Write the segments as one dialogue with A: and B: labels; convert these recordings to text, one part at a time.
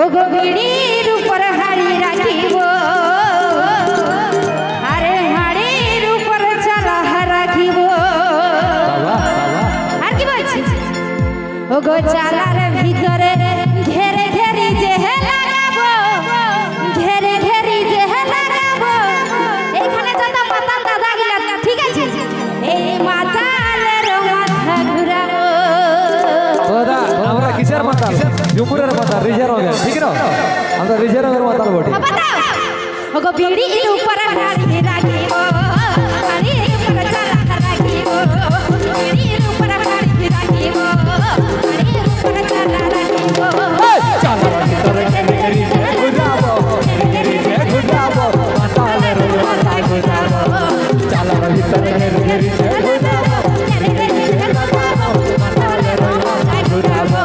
A: ও গো বিড়ির উপর হাড়ি রাখিব আরে হাড়ির উপর চালা রাখিব আর কি বলছি ও গো চালার ভিতরে ঘেরে ঘেরি যে লাগাবো ঘেরে ঘেরি যে লাগাবো এইখানে যত পাতা দাদা গিলা ঠিক আছে এই মাথালের মাথা ঘুরাবো
B: ওদা আমরা কিসের মাথা জুমুরের মাথা রিজার্ভের ঠিক না আমরা রিজার্ভের মাথা বটি
A: बताओ ओगो बीड़ी ऊपर हाड़ी राखिब हाड़ी ऊपर चला राखिब बीड़ी ऊपर हाड़ी राखिब हाड़ी ऊपर चला राखिब
B: चला भीतर घेरी घेरी गुजाबो घेरी घेरी गुजाबो माताले रो माता गुजाबो चला भीतर घेरी घेरी गुजाबो घेरी घेरी गुजाबो माताले रो माता गुजाबो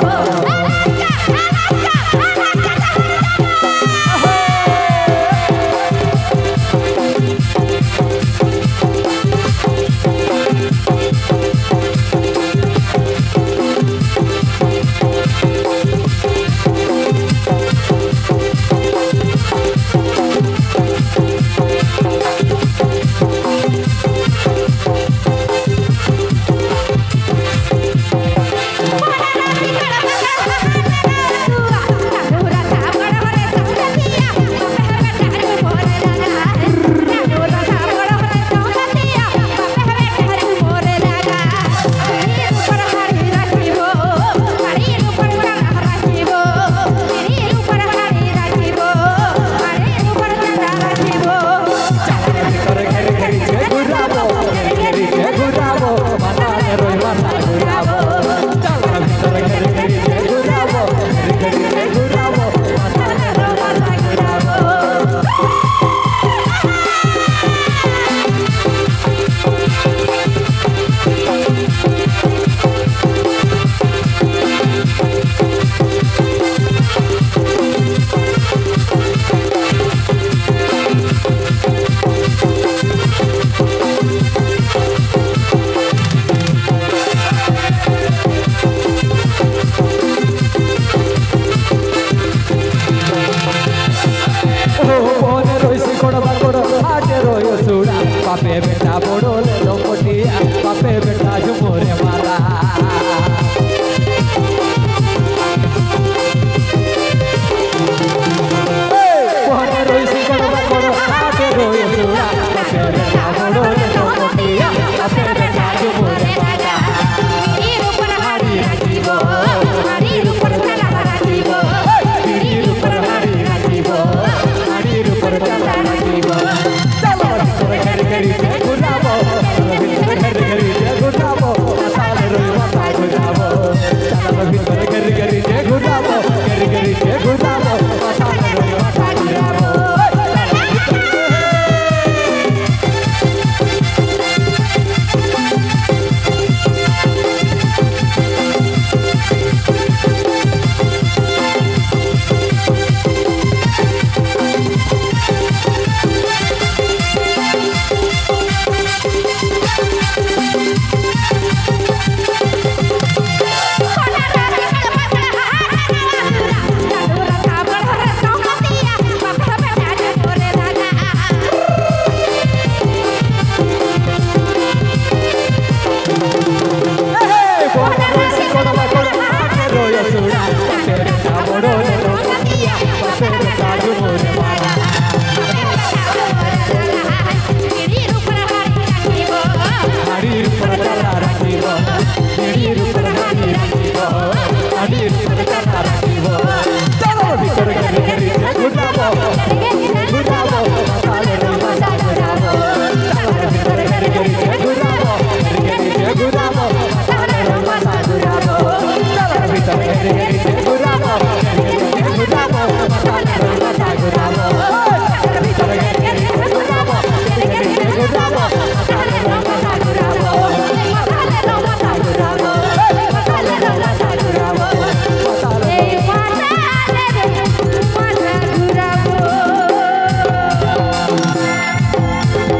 B: बापे बेटा बड़ो ले लो पटिया बापे बेटा झुमोरे माला कोहने रोइसी कोड़बा कोड़ो आटे रोए सुरा बापे बेटा बड़ो ले लो पटिया बापे बेटा झुमोरे माला
A: बीड़ी ऊपर हाड़ी राखिब हाड़ी ऊपर चला राखिब
B: बीड़ी ऊपर हाड़ी राखिब हाड़ी ऊपर चला राखिब चला घेरी घेरी गुजाबो घेरी घेरी गुजाबो माताले रो माता गुजाबो चला भीतर घेरी घेरी गुजाबो घेरी घेरी गुजाबो माताले रो माता गुजाबो